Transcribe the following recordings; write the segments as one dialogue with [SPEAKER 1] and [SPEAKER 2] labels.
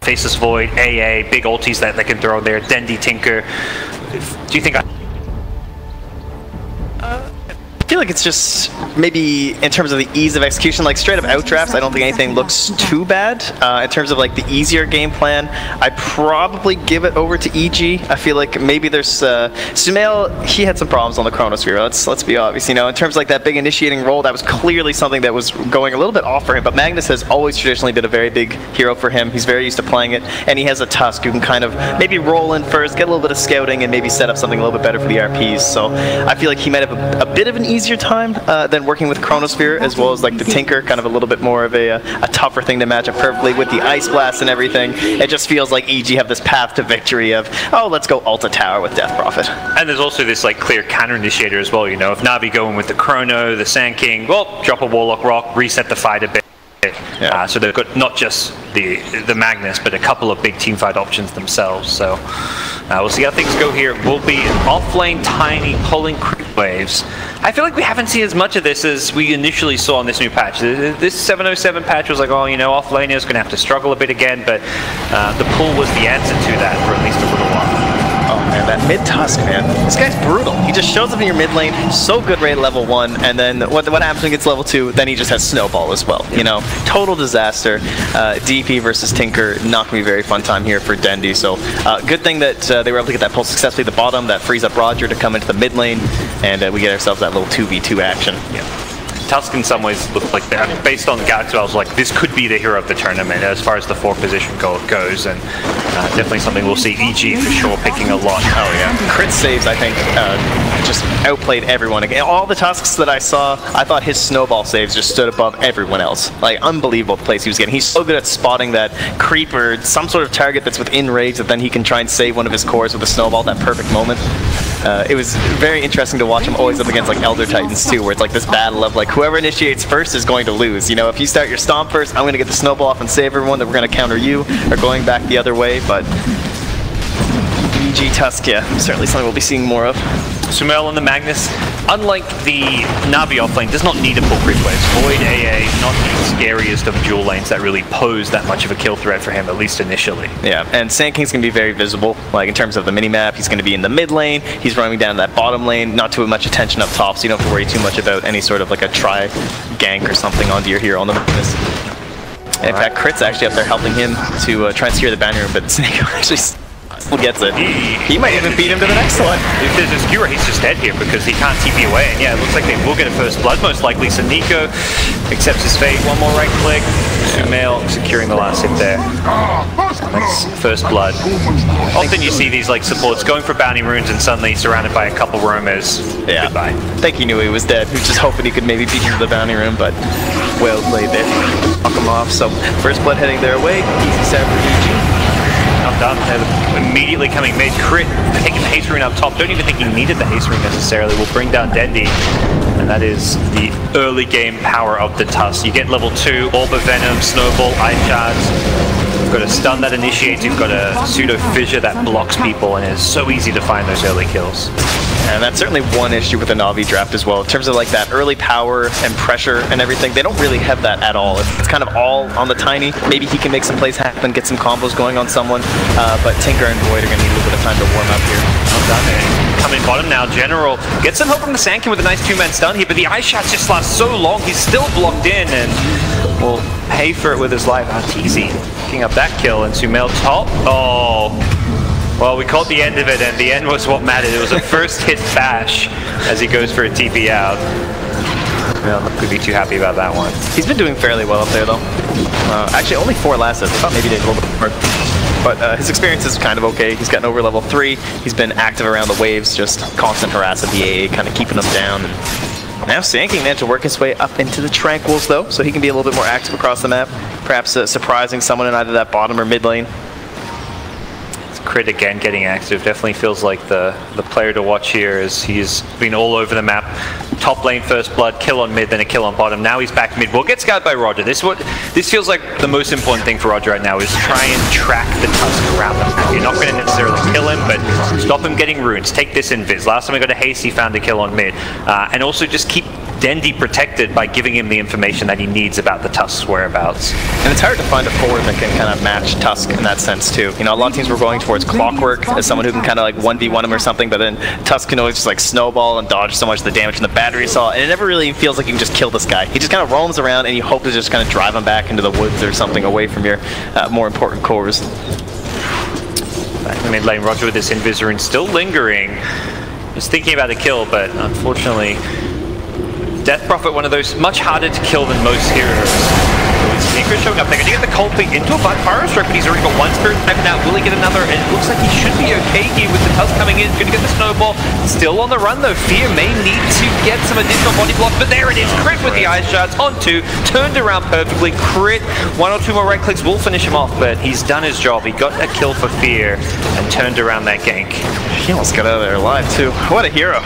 [SPEAKER 1] Faceless Void, AA, big ultis that they can throw there, Dendi, Tinker. Do you think
[SPEAKER 2] I feel like it's just maybe in terms of the ease of execution, like straight up outdrafts, I don't think anything looks too bad. In terms of like the easier game plan, I'd probably give it over to EG. I feel like maybe there's Sumail, he had some problems on the Chronosphere. Let's be obvious, you know, in terms of like that big initiating role, that was clearly something that was going a little bit off for him. But Magnus has always traditionally been a very big hero for him. He's very used to playing it, and he has a Tusk who can kind of maybe roll in first, get a little bit of scouting, and maybe set up something a little bit better for the RPs. So I feel like he might have a bit of an easier time than working with Chronosphere, as well as like the Tinker, kind of a little bit more of a tougher thing to match up perfectly with the Ice Blast and everything. It just feels like EG have this path to victory of, oh, let's go Alta Tower with Death Prophet.
[SPEAKER 1] And there's also this like clear counter initiator as well, you know, if Navi going with the Chrono, the Sand King, well, drop a Warlock Rock, reset the fight a bit.
[SPEAKER 2] Yeah.
[SPEAKER 1] So they've got not just the Magnus, but a couple of big teamfight options themselves. So we'll see how things go here. We'll be off-lane, tiny, pulling creep waves. I feel like we haven't seen as much of this as we initially saw on this new patch. This 707 patch was like, oh, you know, off-laners going to have to struggle a bit again, but the pull was the answer to that for at least a little while.
[SPEAKER 2] Oh man, that mid-Tusk, man. This guy's brutal. He just shows up in your mid lane, so good rate level 1, and then what happens when he gets level 2? Then he just has Snowball as well. You know, total disaster. DP versus Tinker, not going to be a very fun time here for Dendi. So good thing that they were able to get that pull successfully at the bottom. That frees up Roger to come into the mid lane, and we get ourselves that little 2v2 action.
[SPEAKER 1] Yeah. Tusk in some ways looked like that. Based on the Galaxy, I was like, this could be the hero of the tournament as far as the 4th position goes, and definitely something we'll see EG for sure picking a lot.
[SPEAKER 2] Oh yeah. Crit saves, I think, just outplayed everyone. Again, all the Tusks that I saw, I thought his Snowball saves just stood above everyone else. Like, unbelievable the place he was getting. He's so good at spotting that creeper, some sort of target that's within range that then he can try and save one of his cores with a Snowball at that perfect moment. It was very interesting to watch him always up against like Elder Titans too, where it's like this battle of like whoever initiates first is going to lose. You know, if you start your stomp first, I'm going to get the Snowball off and save everyone, that we're going to counter you, or going back the other way. But EG Tusk, yeah, certainly something we'll be seeing more of.
[SPEAKER 1] Sumail and the Magnus, unlike the Navi offlane, does not need a pull creep waves. Void AA, not the scariest of dual lanes that really pose that much of a kill threat for him, at least initially.
[SPEAKER 2] Yeah, and Sand King's going to be very visible, like in terms of the minimap. He's going to be in the mid lane, he's running down that bottom lane, not too much attention up top, so you don't have to worry too much about any sort of like a try gank or something onto your hero on the Magnus. In fact, Crit's actually up there helping him to try and secure the banner room, but Snake actually still gets it. He might even beat him to the next one.
[SPEAKER 1] If there's a skewer, he's just dead here because he can't TP away. And yeah, it looks like they will get a first blood, most likely. So Nico accepts his fate. One more right click. Sumail securing the last hit there. That's first blood. Often you see these like supports going for bounty runes and suddenly surrounded by a couple roamers. Yeah. Goodbye.
[SPEAKER 2] I think he knew he was dead. He was just hoping he could maybe beat him to the bounty rune, but well played there. Knock him off. So first blood heading their way. Easy set for EG.
[SPEAKER 1] Not done. They're immediately coming mid. Crit taking the haste rune up top. Don't even think he needed the haste rune necessarily. Will bring down Dendi. And that is the early game power of the Tusk. You get level 2, Orb of Venom, Snowball, Ice Shards. You've got a stun that initiates, you've got a pseudo fissure that blocks people, and it's so easy to find those early kills.
[SPEAKER 2] And that's certainly one issue with the Navi draft as well. In terms of like that early power and pressure and everything, they don't really have that at all. It's kind of all on the Tiny. Maybe he can make some plays happen, get some combos going on someone, but Tinker and Void are going to need a little bit of time to warm up here.
[SPEAKER 1] Well done, man. Coming bottom now, General gets some help from the Sand King with a nice 2-man stun here, but the Ice Shots just last so long, he's still blocked in and will pay for it with his life. TZ picking up that kill, and Sumail top. Oh. Well, we caught the end of it, and the end was what mattered. It was a first hit bash as he goes for a TP out. Well, not going to be too happy about that one.
[SPEAKER 2] He's been doing fairly well up there, though. Actually, only 4 last hits. I thought maybe he did a little bit more. But his experience is kind of okay. He's gotten over level 3. He's been active around the waves, just constant harass of the AA, kind of keeping him down. And now Sand King managed to work his way up into the Tranquils, though, so he can be a little bit more active across the map. Perhaps surprising someone in either that bottom or mid lane.
[SPEAKER 1] Crit again getting active definitely feels like the player to watch here, as he's been all over the map. Top lane first blood, kill on mid, then a kill on bottom. Now he's back mid. Well, get scouted by Roger. This feels like the most important thing for Roger right now is try and track the Tusk around the map. You're not going to necessarily kill him, but stop him getting runes. Take this invis. Last time he got a haste, he found a kill on mid. And also just keep Dendi protected by giving him the information that he needs about the Tusk's whereabouts.
[SPEAKER 2] And it's hard to find a forward that can kind of match Tusk in that sense too. You know, a lot of teams were going towards Clockwork as someone who can kind of like 1v1 him or something, but then Tusk can always just like snowball and dodge so much of the damage from the battery saw, and it never really feels like you can just kill this guy. He just kind of roams around and you hope to just kind of drive him back into the woods or something away from your more important cores.
[SPEAKER 1] Back in the mid lane, Roger with this Invis still lingering. Just thinking about the kill, but unfortunately, Death Prophet, one of those much harder to kill than most heroes. Sneaker showing up. They're going to get the cold feet into a Fire Strike, but he's already got one Spirit Knife now. Will he get another? And it looks like he should be okay here with the Tusk coming in. He's going to get the Snowball. Still on the run though. Fear may need to get some additional body block, but there it is. Crit with the Ice Shards on 2. Turned around perfectly. Crit. 1 or 2 more right clicks will finish him off, but he's done his job. He got a kill for Fear and turned around that gank.
[SPEAKER 2] He almost got out of there alive too. What a hero.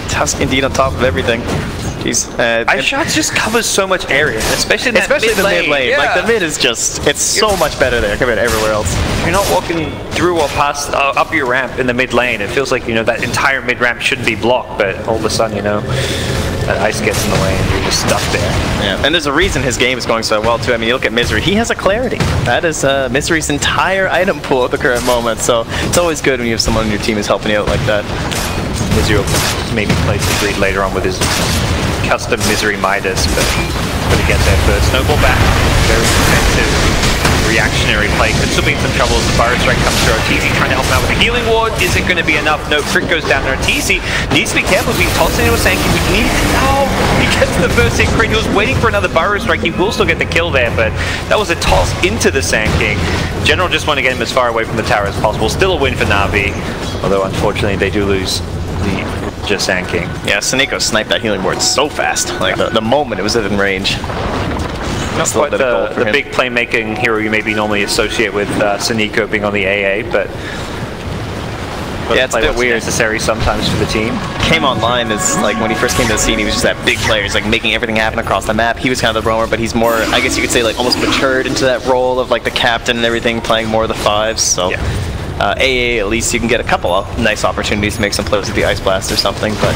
[SPEAKER 2] Tusk indeed on top of everything. Jeez.
[SPEAKER 1] Ice Shots just covers so much area, especially in that
[SPEAKER 2] the mid lane.
[SPEAKER 1] Yeah.
[SPEAKER 2] Like the mid is just, it's so much better there compared to everywhere else.
[SPEAKER 1] You're not walking through or past up your ramp in the mid lane. It feels like, you know, that entire mid ramp should be blocked, but all of a sudden, you know, that ice gets in the way and you're just stuck there.
[SPEAKER 2] Yeah, and there's a reason his game is going so well too. I mean, you look at Misery, he has a clarity. That is Misery's entire item pool at the current moment, so it's always good when you have someone on your team who's helping you out like that.
[SPEAKER 1] Misery will maybe place the greed later on with his custom Misery Midas, but going to get there first. Snowball back, very defensive, reactionary play. Could still be in some trouble as the Fire Strike comes through. Arteezy trying to help him out with the healing ward. Is it going to be enough? No, crit goes down to Arteezy. Needs to be careful being tossed into a Sankey. We need he gets the first hit crit. He was waiting for another Fire Strike. He will still get the kill there, but that was a toss into the Sand King. General just want to get him as far away from the tower as possible. Still a win for Navi, although unfortunately they do lose the just Sand King.
[SPEAKER 2] Yeah, Saneko sniped that healing ward so fast. Like the moment it was within range.
[SPEAKER 1] Not quite the big playmaking hero you maybe normally associate with Saneko being on the AA, but
[SPEAKER 2] yeah, it's a bit weird.
[SPEAKER 1] Necessary sometimes for the team.
[SPEAKER 2] Came online as like when he first came to the scene, he was just that big player. He's like making everything happen across the map. He was kind of the roamer, but he's more, I guess you could say, like almost matured into that role of like the captain and everything, playing more of the 5s. So. Yeah. AA, at least you can get a couple of nice opportunities to make some plays with the Ice Blast or something, but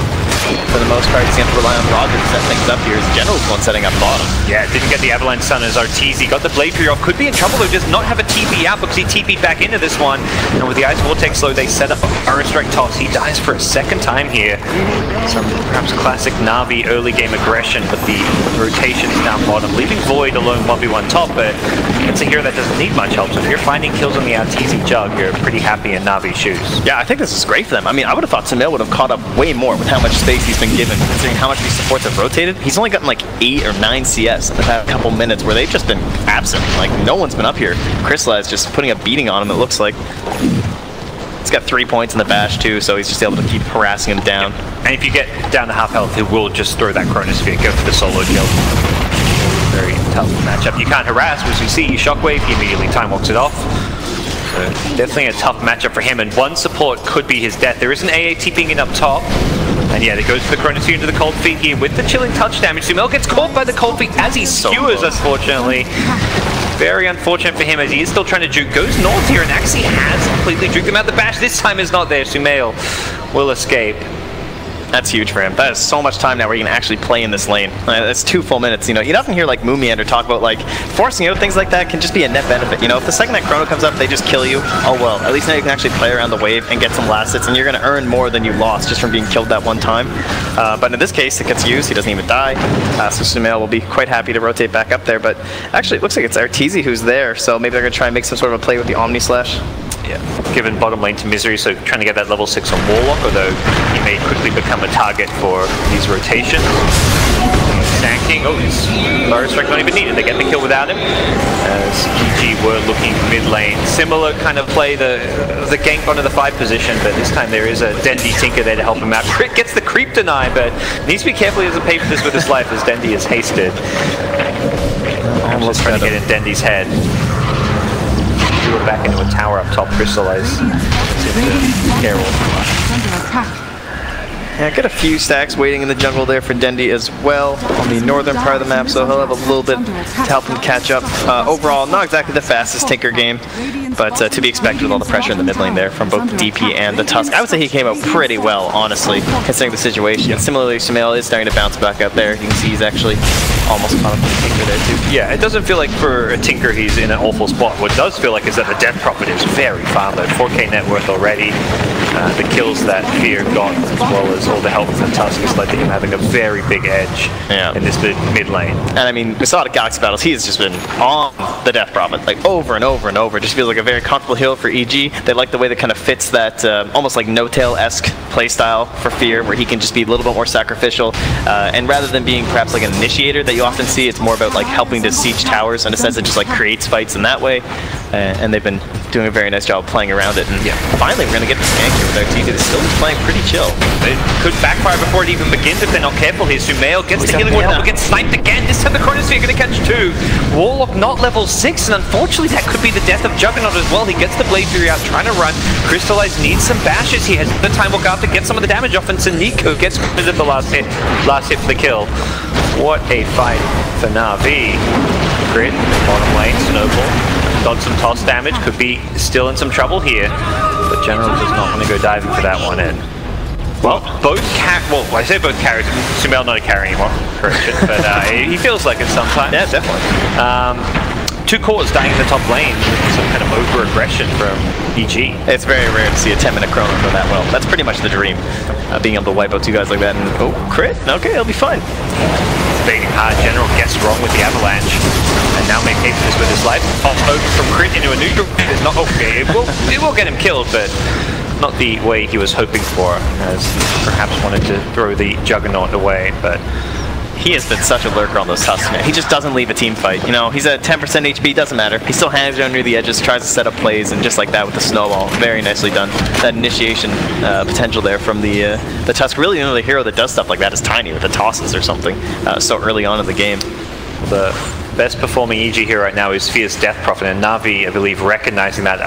[SPEAKER 2] for the most part, he's going to have to rely on Roger to set things up here. As General's one setting up bottom.
[SPEAKER 1] Yeah, didn't get the Avalanche Sun as Arteezy. Got the Blade Fury off. Could be in trouble though, does not have a TP out because he TP'd back into this one. And with the Ice Vortex low, they set up a Fire Strike toss. He dies for a second time here. Some perhaps classic Navi early game aggression, but the rotations down bottom, leaving Void alone 1v1 top, but it's a hero that doesn't need much help. So if you're finding kills on the Arteezy Jug, you're pretty happy in Navi's shoes.
[SPEAKER 2] Yeah, I think this is great for them. I mean, I would have thought Sumail would have caught up way more with how much space he's been given, considering how much these supports have rotated. He's only gotten like 8 or 9 CS in the past couple minutes where they've just been absent. Like, no one's been up here. Chrysla is just putting a beating on him, it looks like. He's got 3 points in the bash too, so he's just able to keep harassing him down.
[SPEAKER 1] Yep. And if you get down to half health, he will just throw that Chronosphere, go for the solo kill. Very tough matchup. You can't harass, as you see, Shockwave, he immediately time walks it off. So definitely a tough matchup for him, and one support could be his death. There is an AA TPing in up top, and yeah, it goes for the Chronosphere into the Cold Feet here with the chilling touch damage. Sumail gets caught by the Cold Feet as he skewers, unfortunately. Very unfortunate for him as he is still trying to juke. Goes north here and actually has completely juked him out. The bash this time is not there. Sumail will escape.
[SPEAKER 2] That's huge for him. That is so much time now where you can actually play in this lane. That's 2 full minutes. You know, you often hear like Moomiander talk about like forcing out things like that can just be a net benefit. You know, if the second that Chrono comes up, they just kill you. Oh well, at least now you can actually play around the wave and get some last hits, and you're going to earn more than you lost just from being killed that one time. But in this case, it gets used. He doesn't even die. So Sumail will be quite happy to rotate back up there. But actually, it looks like it's Arteezy who's there. So maybe they're going to try and make some sort of a play with the Omni Slash.
[SPEAKER 1] Yeah, given bottom lane to Misery, so trying to get that level 6 on Warlock, although he may quickly become a target for these rotations. Sand King, oh, his Fire Strike not even needed, they get the kill without him. As EG were looking mid lane. Similar kind of play, the gank onto the 5 position, but this time there is a Dendi Tinker there to help him out. Crit gets the creep deny, but needs to be careful he doesn't pay for this with his life as Dendi is hasted. Almost trying to get in Dendi's head. Back into a tower up top, Crystallize into Carol.
[SPEAKER 2] Yeah, got a few stacks waiting in the jungle there for Dendi as well on the northern part of the map, so he'll have a little bit to help him catch up. Overall, not exactly the fastest Tinker game, but to be expected with all the pressure in the mid lane there from both the DP and the Tusk. I would say he came out pretty well, honestly, considering the situation. Yeah. Similarly, Sumail is starting to bounce back out there. You can see he's actually almost caught up with the Tinker there too.
[SPEAKER 1] Yeah, it doesn't feel like for a Tinker he's in an awful spot. What does feel like is that the death profit is very farmed out. 4K net worth already. The kills that Fear got, as well as all the help from the Tusk, has led to him having a very big edge in this mid lane.
[SPEAKER 2] And I mean, we saw the Galaxy battles, he has just been on the death profit, like over and over and over. It just feels like a very comfortable heal for EG. They like the way that kind of fits that almost like no-tail-esque playstyle for Fear, where he can just be a little bit more sacrificial. And rather than being perhaps like an initiator that you often see, it's more about like helping to siege towers in a sense that just like creates fights in that way. And they've been doing a very nice job playing around it. And finally, we're going to get the skank here without TZ. They're still just playing pretty chill.
[SPEAKER 1] It could backfire before it even begins if they're not careful here. Sumail gets the healing ward, gets sniped again. This time the Chronosphere going to catch 2. Warlock not level 6, and unfortunately that could be the death of Juggernaut as well. He gets the Blade Fury out, trying to run. Crystallize needs some bashes. He has the time walk out to get some of the damage off, and Nico gets the last hit for the kill. What a fight for Navi. Grid, bottom lane, Snowball. Got some toss damage, could be still in some trouble here, but General does not want to go diving for that one in. Well, I say both carries. Sumail not a carry anymore, correction, but he feels like it sometimes.
[SPEAKER 2] Yeah, definitely.
[SPEAKER 1] 2 cores dying in the top lane, some kind of over-aggression from EG.
[SPEAKER 2] It's very rare to see a 10-minute chrono go that well. That's pretty much the dream, being able to wipe out 2 guys like that. And oh, crit? Okay, he'll be fine.
[SPEAKER 1] Baiting hard. General gets wrong with the avalanche, and now may pay for this with his life. Off from crit into a neutral is not okay. It will get him killed, but not the way he was hoping for, as he perhaps wanted to throw the Juggernaut away. But
[SPEAKER 2] he has been such a lurker on those Tusks, man. He just doesn't leave a team fight. You know, he's at 10% HP, doesn't matter. He still hangs around near the edges, tries to set up plays, and just like that with the snowball, very nicely done. That initiation potential there from the Tusk. Really, the only hero that does stuff like that is Tiny with the tosses or something so early on in the game.
[SPEAKER 1] The best performing EG here right now is Fear's Death Prophet, and Navi, I believe, recognizing that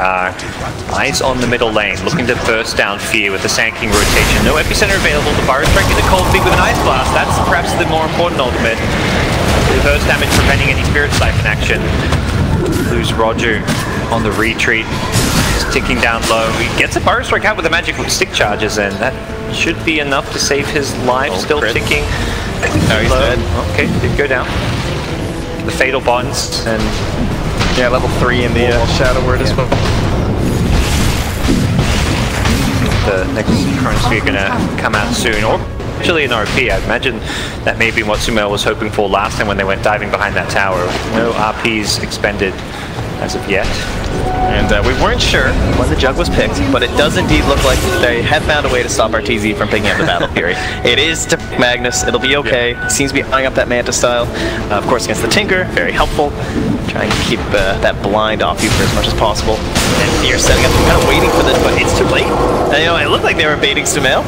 [SPEAKER 1] eyes on the middle lane, looking to burst down Fear with the Sand King rotation. No epicenter available. The Fire Strike in the cold feet with an Ice Blast. That's perhaps the more important ultimate. Reverse damage preventing any Spirit Siphon action. Lose Roger on the retreat. He's ticking down low. He gets a Fire Strike out with the magic stick charges, and that should be enough to save his life. Still crit. Ticking.
[SPEAKER 2] No, he's dead.
[SPEAKER 1] Okay, did go down. The Fatal Bonds, and
[SPEAKER 2] level 3 in the Shadow Word as well.
[SPEAKER 1] The next Chronosphere going to come out soon, or actually an RP. I imagine that may be what Sumail was hoping for last time when they went diving behind that tower. No RPs expended as of yet.
[SPEAKER 2] And we weren't sure when the Jug was picked, but it does indeed look like they have found a way to stop RTZ from picking up the Battle Fury. It is to Magnus, it'll be okay. He seems to be eyeing up that Manta style. Of course, against the Tinker, very helpful. Trying to keep that blind off you for as much as possible. And you're setting up, kind of waiting for this, but it's too late. And, you know, it looked like they were baiting Sumail,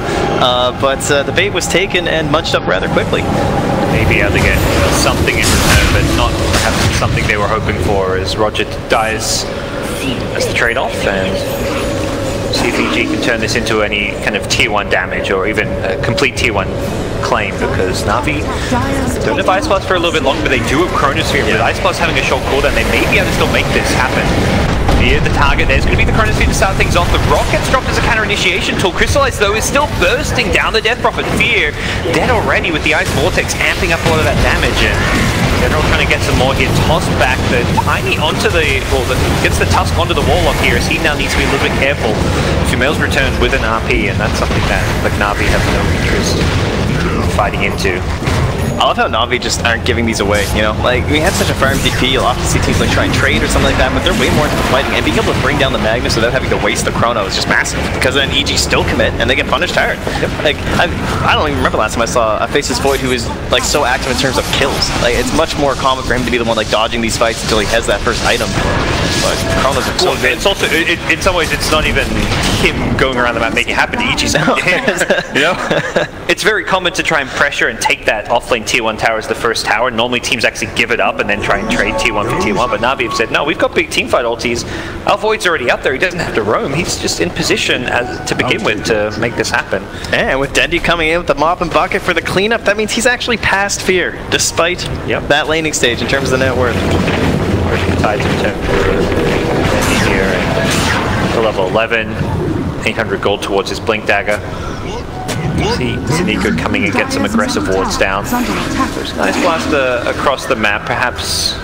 [SPEAKER 2] but the bait was taken and munched up rather quickly.
[SPEAKER 1] Maybe able to get something in return, but not perhaps something they were hoping for, as Roger dies as the trade-off, and see if EG can turn this into any kind of tier 1 damage or even a complete tier 1 claim, because Navi don't have Ice Blast for a little bit longer, but they do have Chronosphere. With Ice Blast having a short cooldown, they may be able to still make this happen. Near the target, there's going to be the Chronosphere to start things off. The Rock gets dropped as a counter initiation tool. Crystallize, though, is still bursting down the Death Prophet. Fear dead already with the Ice Vortex, amping up a lot of that damage. And General trying to get some more here. Tossed back the Tiny onto the, gets the Tusk onto the Warlock here, as he now needs to be a little bit careful. Sumail's returned with an RP, and that's something that like Navi have no interest in fighting into.
[SPEAKER 2] I love how Navi just aren't giving these away, you know? Like, we have such a farm DP, you'll often see teams like try and trade or something like that, but they're way more into the fighting, and being able to bring down the Magnus without having to waste the chrono is just massive, because then EG still commit, and they get punished hard. Like, I don't even remember last time I saw a Faceless Void who was, like, so active in terms of kills. Like, it's much more common for him to be the one, like, dodging these fights until he has that first item. But chronos are so good.
[SPEAKER 1] It's also, in some ways, it's not even him going around the map making it happen to EG's. You know? It's very common to try and pressure and take that offlane tier 1 tower as the first tower. Normally teams actually give it up and then try and trade tier 1 for tier 1, but Navi have said, no, we've got big teamfight ultis. Our Void's already up there, he doesn't have to roam, he's just in position to begin with to make this happen.
[SPEAKER 2] And with Dendy coming in with the mop and bucket for the cleanup, that means he's actually past Fear, despite that laning stage in terms of the net worth.
[SPEAKER 1] Tides in turn for Dendy here, and to level 11, 800 gold towards his Blink Dagger. See Zaniko coming and get some aggressive wards down. There's a nice blast across the map, perhaps.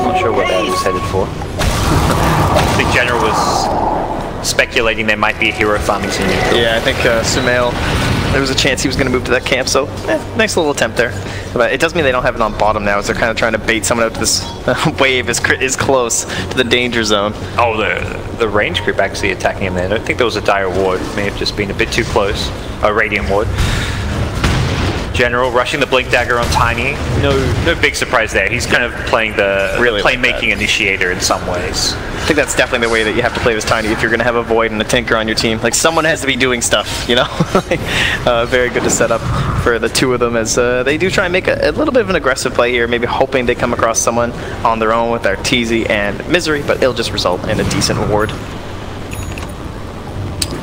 [SPEAKER 1] Not sure what that is headed for. I think General was speculating there might be a hero farming Zaniko.
[SPEAKER 2] Yeah, I think Sumail, there was a chance he was going to move to that camp, so nice little attempt there. But it does mean they don't have it on bottom now, as they're kind of trying to bait someone out to this wave is close to the danger zone.
[SPEAKER 1] Oh, the range group actually attacking him there. I don't think there was a dire ward. May have just been a bit too close. A radiant ward. General rushing the Blink Dagger on Tiny. No big surprise there. He's kind of playing the playmaking initiator in some ways.
[SPEAKER 2] I think that's definitely the way that you have to play this Tiny if you're going to have a Void and a Tinker on your team. Like, someone has to be doing stuff, you know? Very good to set up for the two of them, as they do try and make a little bit of an aggressive play here, maybe hoping they come across someone on their own with Arteezy and Misery, but it'll just result in a decent ward.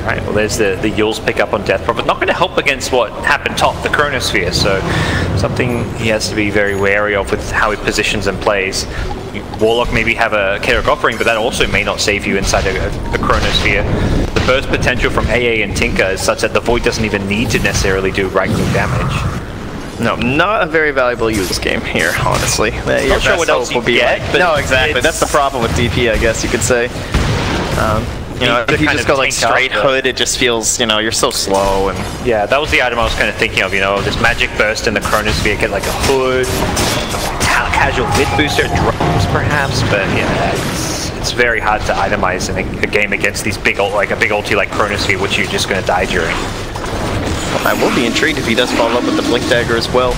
[SPEAKER 1] Right, well there's the Yules pick up on Death Prophet. Not going to help against what happened top, the Chronosphere, so something he has to be very wary of with how he positions and plays. Warlock maybe have a Chaotic Offering, but that also may not save you inside a Chronosphere. The burst potential from AA and Tinker is such that the Void doesn't even need to necessarily do right-click damage.
[SPEAKER 2] No, not a very valuable use game here, honestly.
[SPEAKER 1] Not sure what else you get,
[SPEAKER 2] but no, exactly. That's the problem with DP, I guess you could say. You know, if you just go like straight hood, it just feels, you know, you're so slow. And
[SPEAKER 1] yeah, that was the item I was kind of thinking of, you know, this magic burst in the Chronosphere, get like a hood, casual mid booster, drops perhaps, but yeah, it's very hard to itemize in a game against these big, like a big ulti like Chronosphere, which you're just going to die during.
[SPEAKER 2] Well, I will be intrigued if he does follow up with the Blink Dagger as well.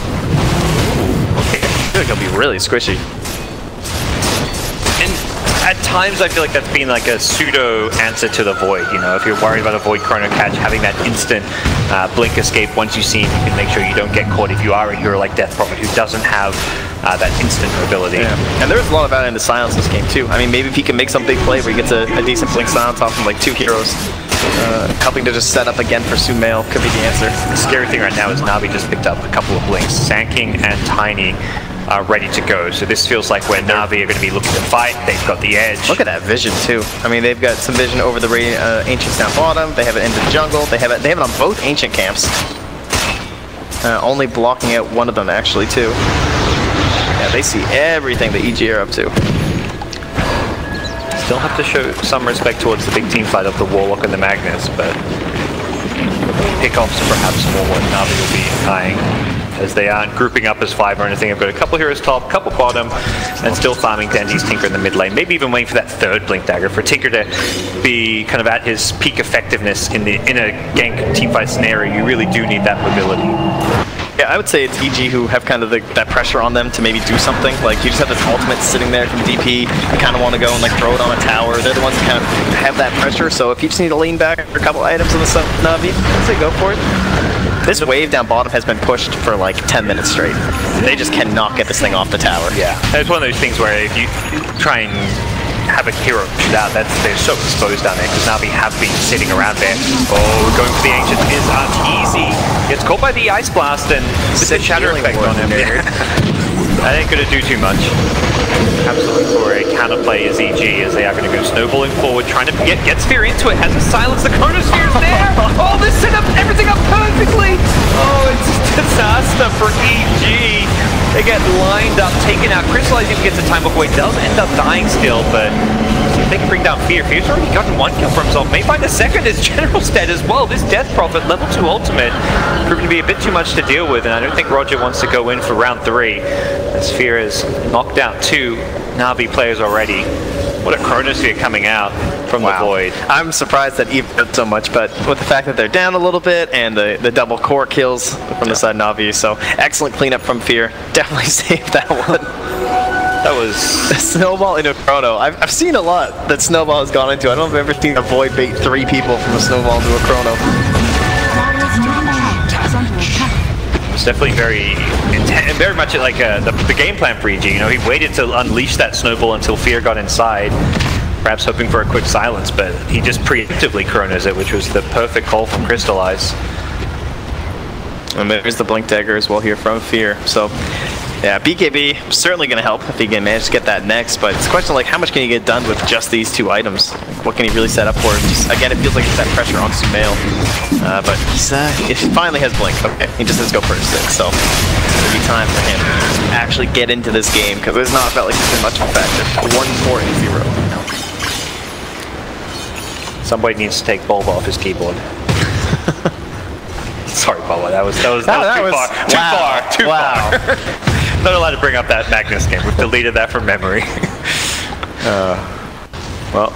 [SPEAKER 1] Okay,
[SPEAKER 2] I feel like he'll be really squishy.
[SPEAKER 1] At times, I feel like that's been like a pseudo answer to the Void. You know, if you're worried about a Void Chrono Catch, having that instant blink escape once you see him, you can make sure you don't get caught. If you are a hero like Death Prophet who doesn't have that instant ability.
[SPEAKER 2] Yeah. And there's a lot of value in the silence in this game too. I mean, maybe if he can make some big play where he gets a decent blink silence off from like two heroes, helping to just set up again for Sumail could be the answer.
[SPEAKER 1] The scary thing right now is Navi just picked up a couple of blinks. Sand King and Tiny are ready to go. So this feels like where Navi are going to be looking to fight. They've got the edge.
[SPEAKER 2] Look at that vision too. I mean, they've got some vision over the Ancients down bottom. They have it into the jungle. They have it on both Ancient camps. Only blocking out one of them actually too. Yeah, they see everything the EG are up to.
[SPEAKER 1] Still have to show some respect towards the big team fight of the Warlock and the Magnus, but pickoffs perhaps more what Navi will be eyeing, as they aren't grouping up as 5 or anything. I've got a couple heroes top, couple bottom, and still farming Dendy's Tinker in the mid lane. Maybe even waiting for that third Blink Dagger for Tinker to be kind of at his peak effectiveness in a gank teamfight scenario. You really do need that mobility.
[SPEAKER 2] Yeah, I would say it's EG who have kind of that pressure on them to maybe do something. Like, you just have this ultimate sitting there from DP. You kind of want to go and like throw it on a tower. They're the ones that kind of have that pressure. So if you just need to lean back for a couple items on the Navi, I'd say go for it. This wave down bottom has been pushed for like 10 minutes straight. They just cannot get this thing off the tower.
[SPEAKER 1] Yeah, it's one of those things where if you try and have a hero push it out, they're so exposed down there, because Navi have been sitting around there. Oh, going for the Ancient is Arteezy. Gets caught by the Ice Blast and it's a shatter effect on him there. That ain't gonna do too much. Absolutely for a counterplay is EG, as they are gonna go snowballing forward, trying to get Sphere into it. Has a silence, the Chronosphere's there! Oh, this set up everything up perfectly! Oh, it's a disaster for EG. They get lined up, taken out. Crystallize even gets a time away, does end up dying still, but see if they can bring down Fear. Fear's already gotten one kill for himself, may find a second as General's dead as well. This Death Prophet, level 2 ultimate, proving to be a bit too much to deal with, and I don't think Roger wants to go in for round 3, as Fear has knocked out 2 Navi players already. What a Chronosphere coming out from the Void.
[SPEAKER 2] I'm surprised that Eve did so much, but with the fact that they're down a little bit and the double core kills from the side Navi, so excellent cleanup from Fear. Definitely saved that one.
[SPEAKER 1] That was...
[SPEAKER 2] Snowball into a Chrono. I've seen a lot that Snowball has gone into. I don't know if I've ever seen a Void bait 3 people from a Snowball into a Chrono.
[SPEAKER 1] It's definitely very much like the game plan for EG. You know, he waited to unleash that snowball until Fear got inside, perhaps hoping for a quick silence, but he just preemptively Coronas it, which was the perfect call from Crystallize.
[SPEAKER 2] And there's the Blink Dagger as well here from Fear. So, yeah, BKB certainly going to help if he can manage to get that next, but it's a question like how much can he get done with just these 2 items? What can he really set up for? Just, again, it feels like it's that pressure on Sumail. But he finally has Blink. Okay, he just has to go first 6, so it's going to be time for him to actually get into this game, because it's not felt like it's been much of a factor. 1-4 and 0.
[SPEAKER 1] Somebody needs to take Bulba off his keyboard. Sorry, Bulba, that was too far. Too far. Not allowed to bring up that Magnus game. We've deleted that from memory. Well,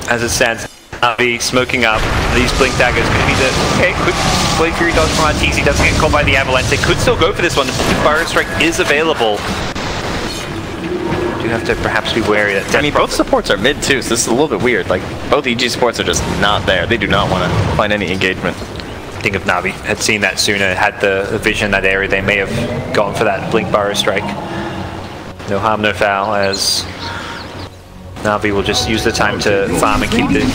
[SPEAKER 1] as it stands, Navi smoking up. These Blink Daggers could be the... Okay, quick Blade Fury dodge from Arteezy. Doesn't get caught by the Avalanche. They could still go for this one. The Fire Strike is available. You have to perhaps be wary that...
[SPEAKER 2] both supports are mid too, so this is a little bit weird. Like, both EG supports are just not there. They do not want to find any engagement.
[SPEAKER 1] I think if Navi had seen that sooner, had the vision in that area, they may have gone for that Blink Burrow Strike. No harm, no foul, as Navi will just use the time to farm and keep the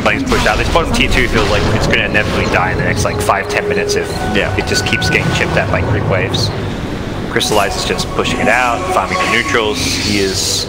[SPEAKER 1] lanes pushed out. This bottom tier 2 feels like it's going to inevitably die in the next like 5-10 minutes if it just keeps getting chipped at by creep waves. Crystallize is just pushing it out, farming the neutrals. He is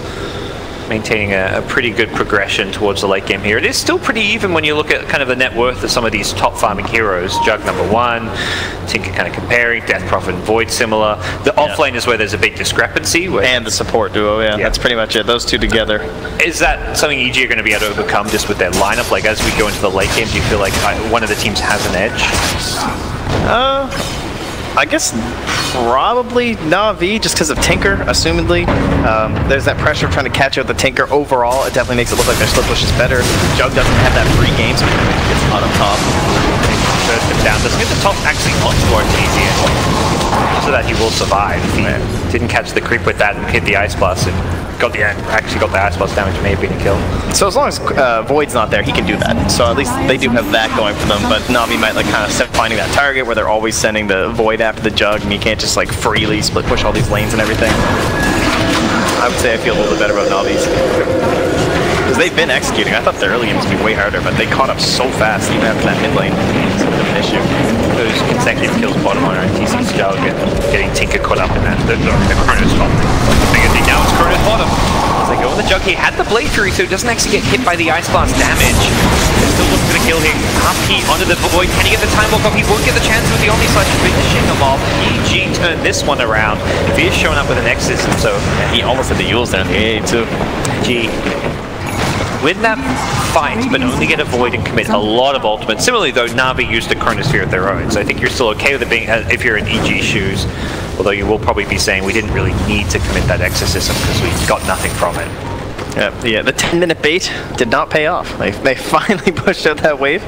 [SPEAKER 1] maintaining a pretty good progression towards the late game here. It is still pretty even when you look at kind of the net worth of some of these top farming heroes. Jug #1, Tinker kind of comparing, Death Prophet and Void similar. The offlane is where there's a big discrepancy.
[SPEAKER 2] And the support duo, that's pretty much it. Those two together. Is that something EG are going to be able to overcome just with their lineup? Like as we go into the late game, do you feel like one of the teams has an edge? I guess probably Navi, just because of Tinker, assumedly. There's that pressure of trying to catch out the Tinker. Overall, it definitely makes it look like their split push is better. Jug doesn't have that free game, so he gets on top.
[SPEAKER 1] First him down. Doesn't get the top actually onto Arteezy, so that he will survive. He didn't catch the creep with that and hit the Ice Blast and got the Ice Blast damage, may have been a kill. So as long as Void's not there, he can do that. So at least they do have that going for them, but Navi might like kind of start finding that target where they're always sending the Void after the Jug, and you can't just like freely split push all these lanes and everything. I would say I feel a little bit better about Navi's. Because they've been executing. I thought the early games would be way harder, but they caught up so fast even after that mid lane. It's a bit of an issue. Those consecutive kills bottom on TC's Jug and getting Tinker caught up in that. The Chrono's top. The bigger thing now is Chrono's bottom. As they go on the Jug, he had the Blade Fury, so he doesn't actually get hit by the Ice Blast damage. They're still looking for the kill here. Half key onto the Void. Can he get the time block off? He won't get the chance with the Omni Slash finishing him off. EG turned this one around. He is showing up with an Exorcism, so
[SPEAKER 2] he almost had the Yules down here too.
[SPEAKER 1] G. Win that fight, but only get a Void and commit a lot of ultimate. Similarly, though, Navi used a Chronosphere of their own, so I think you're still okay with it being, if you're in EG shoes, although you will probably be saying we didn't really need to commit that Exorcism because we got nothing from it.
[SPEAKER 2] Yeah, the 10-minute bait did not pay off. They finally pushed out that wave,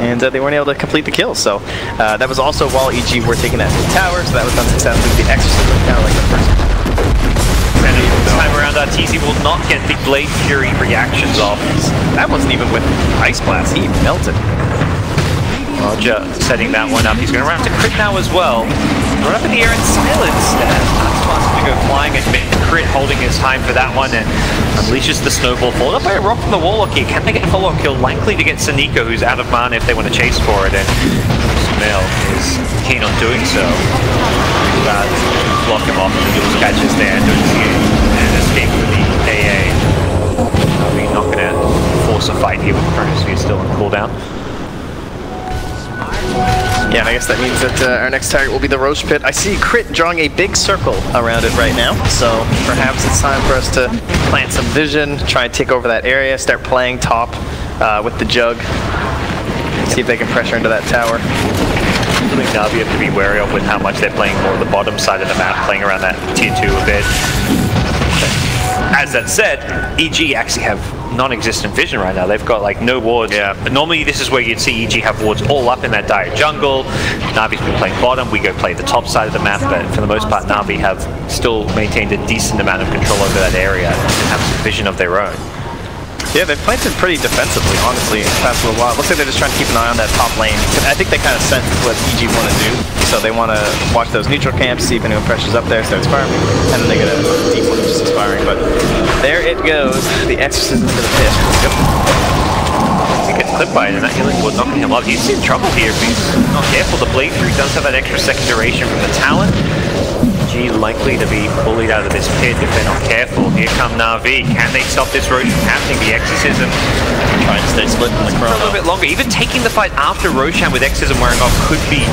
[SPEAKER 2] and they weren't able to complete the kill. So that was also while EG were taking that tower, so that was done successfully. The Exorcism kind of like the first.
[SPEAKER 1] And this time around, TC will not get the Blade Fury reactions off.
[SPEAKER 2] That wasn't even with Ice Blast. He melted.
[SPEAKER 1] Roger setting that one up. He's going to run to crit now as well. Run up in the air and silence. Wants to go flying and crit, holding his time for that one, and unleashes the snowball. Followed up by a rock from the Warlock here. Can they get a follow-up kill? Likely to get Saniko, who's out of mana if they want to chase for it, and Sumail is keen on doing so. Block him off, and the Jules catches there. Don't see it. And escape for the AA. We're not going to force a fight here with Chronosphere still on cooldown.
[SPEAKER 2] Yeah, and I guess that means that our next target will be the Roach Pit. I see Crit drawing a big circle around it right now, so perhaps it's time for us to plant some vision, try and take over that area, start playing top with the Jug, see if they can pressure into that tower.
[SPEAKER 1] I think Navi have to be wary of with how much they're playing more the bottom side of the map, playing around that tier 2 a bit. As that said, EG actually have non-existent vision right now. They've got like no wards. Yeah. Normally this is where you'd see EG have wards all up in that dire jungle. Navi's been playing bottom, we go play the top side of the map, but for the most part Navi have still maintained a decent amount of control over that area and have some vision of their own.
[SPEAKER 2] Yeah, they've played it pretty defensively, honestly, in the past little while. It looks like they're just trying to keep an eye on that top lane. I think they kind of sense what EG want to do, so they want to watch those neutral camps, see if anyone pressures up there, starts farming, and then they get a deep one just expiring. But there it goes, the exorcism to the pit. Yep.
[SPEAKER 1] He gets clipped by it, and that healing would knocking him up. He's in trouble here if he's not careful. The blade through does have that extra second duration from the talent. G likely to be bullied out of this pit if they're not careful. Here come Navi. Can they stop this Roche from happening? The Exorcism
[SPEAKER 2] Trying to stay split in the chrono.
[SPEAKER 1] a little bit longer. Even taking the fight after Roshan with Exorcism wearing off could be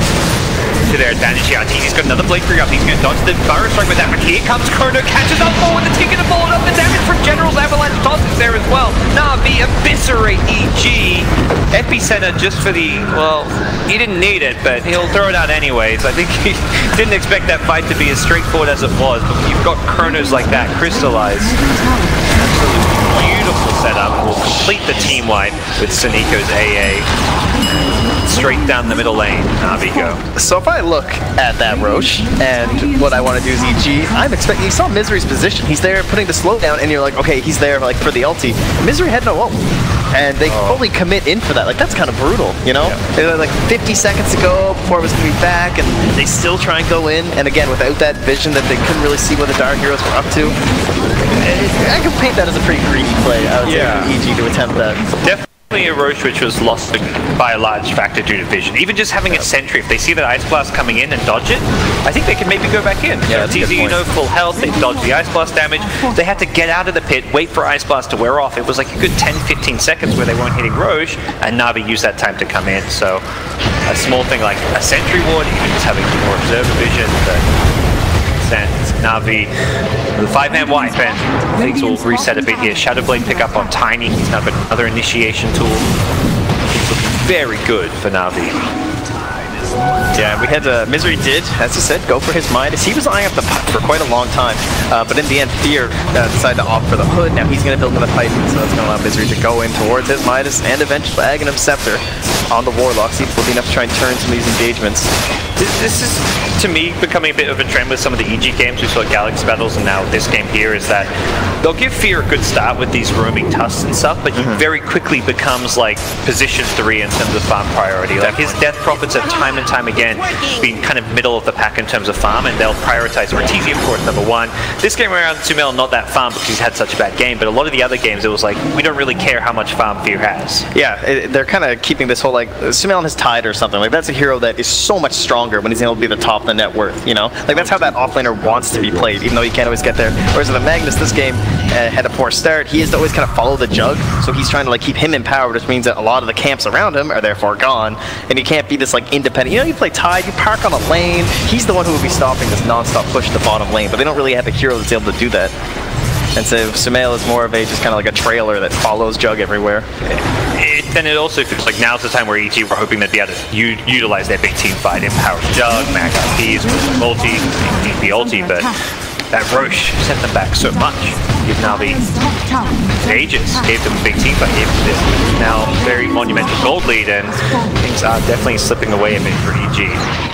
[SPEAKER 1] to their advantage here. He's got another blade through up. He's going to dodge the Gyro Strike with that. But here comes Chrono, catches up more with the ticket to follow up. The damage from General's Avalanche Toss is there as well. Navi eviscerate EG. Epicenter just for the, well, he didn't need it, but he'll throw it out anyways. I think he didn't expect that fight to be as straightforward as it was. But when you've got Chronos like that crystallized, absolutely beautiful setup. Will complete the team wipe with Suniko's AA. Straight down the middle lane, Navi go.
[SPEAKER 2] So if I look at that Roche, and what I want to do is EG, I'm expecting, you saw Misery's position. He's there putting the slowdown, and you're like, okay, he's there like for the ulti. Misery had no ult. And they fully commit in for that. Like, that's kind of brutal, you know? Yeah. They had like 50 seconds to go before it was going to be back, and they still try and go in. And again, without that vision that they couldn't really see what the Dark Heroes were up to. I can paint that as a pretty greedy play, I would say, for EG to attempt that.
[SPEAKER 1] Definitely a Roche which was lost by a large factor due to vision. Even just having a sentry, if they see that Ice Blast coming in and dodge it, I think they can maybe go back in.
[SPEAKER 2] Yeah,
[SPEAKER 1] so it's easy, you know, full health, they dodge the Ice Blast damage. They had to get out of the pit, wait for Ice Blast to wear off. It was like a good 10-15 seconds where they weren't hitting Roche, and Navi used that time to come in. So a small thing like a sentry ward, even just having more observer vision, but Navi, the 5-man wipe, and things will reset a bit here. Shadowblade pick up on Tiny. He's now got another initiation tool. It's looking very good for Navi.
[SPEAKER 2] Yeah, we had Misery did, as he said, go for his Midas. He was eyeing up the puck for quite a long time, but in the end, Fear decided to opt for the Hood. Now he's going to build another pipe, so that's going to allow Misery to go in towards his Midas and eventually Aghanim Scepter on the Warlock. See if we'll be enough to try and turn some of these engagements.
[SPEAKER 1] This is, to me, becoming a bit of a trend with some of the EG games. We saw Galaxy Battles, and now this game here is that they'll give Fear a good start with these roaming tusks and stuff, but he very quickly becomes like position 3 in terms of farm priority. Like his Death Prophets have time and time again been kind of middle of the pack in terms of farm, and they'll prioritize Ortiz, of course, #1. This game around, Sumail not that farm because he's had such a bad game, but a lot of the other games it was like, we don't really care how much farm Fear has.
[SPEAKER 2] Yeah, they're kind of keeping this whole like, Sumail has Tide or something. Like that's a hero that is so much stronger when he's able to be the top of the net worth, you know? Like that's how that offlaner wants to be played, even though he can't always get there. Whereas with the Magnus, this game had a poor start. He has to always kind of follow the Jug, so he's trying to like keep him empowered, which means that a lot of the camps around him are therefore gone, and he can't be this like independent. You know, you play Tide, you park on a lane, he's the one who would be stopping this non-stop push to the bottom lane, but they don't really have a hero that's able to do that. And so Sumail is more of a just kind of like a trailer that follows Jug everywhere.
[SPEAKER 1] And it also feels like now's the time where EG were hoping they'd be able to utilize their big team fight, empower Jug, Mag IPs, multi, the ulti, but that Roche sent them back so much. Give Navi ages, gave them a big team fight, gave them this now very monumental gold lead, and things are definitely slipping away a bit for EG.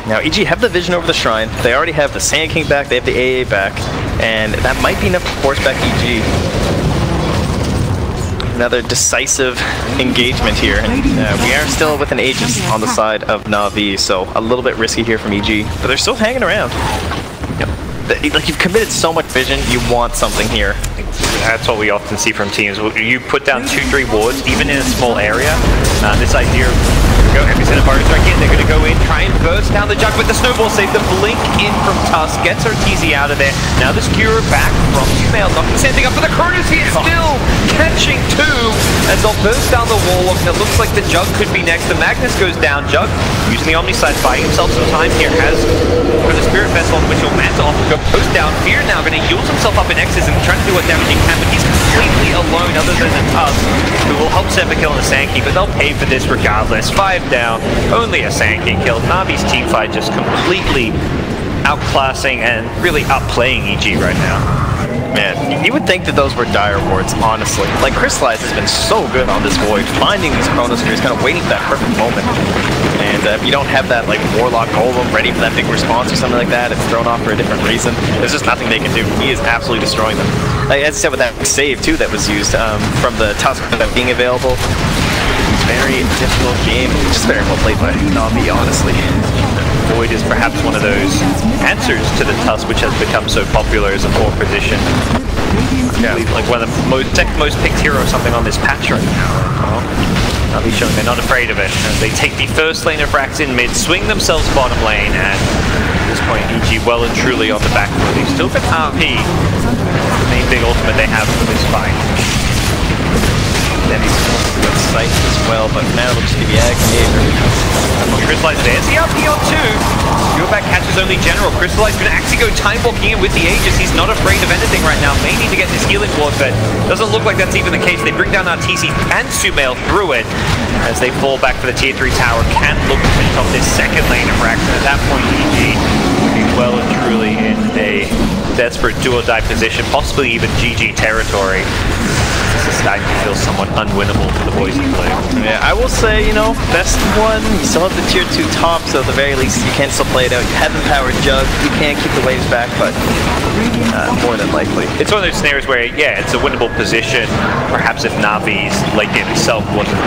[SPEAKER 2] Now EG have the vision over the Shrine, they already have the Sand King back, they have the AA back, and that might be enough to force back EG. Another decisive engagement here, and we are still with an Aegis on the side of Navi, so a little bit risky here from EG, but they're still hanging around. Like, you've committed so much vision, you want something here.
[SPEAKER 1] That's what we often see from teams. You put down 2-3 wards, even in a small area. This idea of go Epicenter Fire Strike in, they're going to go in, try and burst down the Jug with the Snowball save. The blink in from Tusk gets Ortiz out of there. Now the Skewer back from Sumail, knocking something up for the Cronus here, still catching 2 as they'll burst down the wall. It looks like the Jug could be next. The Magnus goes down. Jug using the Omniside, buying himself some time here, has got a Spirit Vessel on which he'll mantle off and go post down. Fear now going to use himself up in X's and trying to do what damage he can, but he's completely alone other than the Tusk, who will help Sepakill and the Sand King, but they'll pay for this regardless. 5 down, only a Sand King kill. Navi's teamfight just completely outclassing and really outplaying EG right now.
[SPEAKER 2] Man, you would think that those were dire wards, honestly. Like, Crystallize has been so good on this Void, finding these Chronospheres, kind of waiting for that perfect moment. And if you don't have that, like, Warlock Golem ready for that big response or something like that, it's thrown off for a different reason, there's just nothing they can do. He is absolutely destroying them. Like, as I said, with that save, too, that was used from the Tusk without being available. Very difficult game. Just very well played by Navi, honestly.
[SPEAKER 1] Void is perhaps one of those answers to the Tusk, which has become so popular as a 4 position. Yeah. Like one of the second most picked hero or something on this patch right now. Navi showing they're not afraid of it. As they take the first lane of Rax in mid, swing themselves bottom lane, and at this point EG well and truly on the back foot. They've still got RP, the main big ultimate they have for this fight.
[SPEAKER 2] Then he's got sight as well, but now it'll just be the Aggregator.
[SPEAKER 1] Crystallize there's the RP on 2. Back catches only General. Crystallize can actually go time walking in with the Aegis. He's not afraid of anything right now. May need to get this healing ward, but doesn't look like that's even the case. They bring down RTC and Sumail through it as they fall back for the tier 3 tower. Can't look to finish off this second lane of Rax. And at that point, EG will be well and truly in a desperate do-or-die position, possibly even GG territory. This is starting to feel somewhat unwinnable for the boys in blue.
[SPEAKER 2] Yeah, I will say, you know, best one, you still have the tier 2 top, so at the very least you can still play it out. You have Empowered Jug, you can keep the waves back, but more than likely.
[SPEAKER 1] It's one of those scenarios where, yeah, it's a winnable position. Perhaps if Navi's late game itself wasn't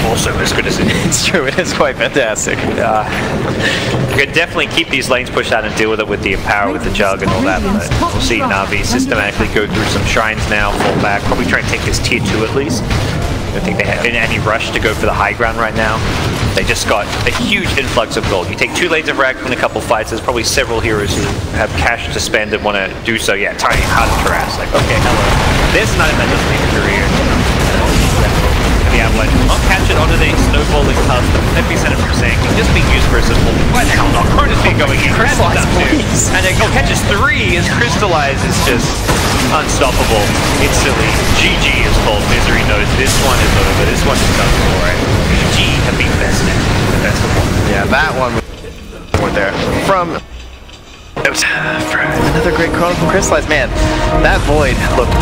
[SPEAKER 1] also as good as it is.
[SPEAKER 2] It's true, it is quite fantastic.
[SPEAKER 1] You could definitely keep these lanes pushed out and deal with it with the Empower, with the Jug and all that, but we'll see Navi systematically go through some shrines now, fall back, probably try and take this tier 2 at least. I don't think they have any rush to go for the high ground right now. They just got a huge influx of gold. You take 2 lanes of Rack in a couple fights, there's probably several heroes who have cash to spend and want to do so. Yeah, Tiny, hard to harass. Like, okay, hello. There's an item that doesn't make a career. The Avalanche will not catch it onto the snowballing tusk. The FP center from saying can just be used for a simple. Why the hell not? Chronosphere going in.
[SPEAKER 2] Crystallize, please.
[SPEAKER 1] And it catches 3 as Crystallize is just unstoppable. Instantly. GG is called. Misery knows this one is over. This one is done for it. GG have been bested. The best of one.
[SPEAKER 2] Yeah, that one was there. From another great Chrono from Crystallize. Man, that Void looked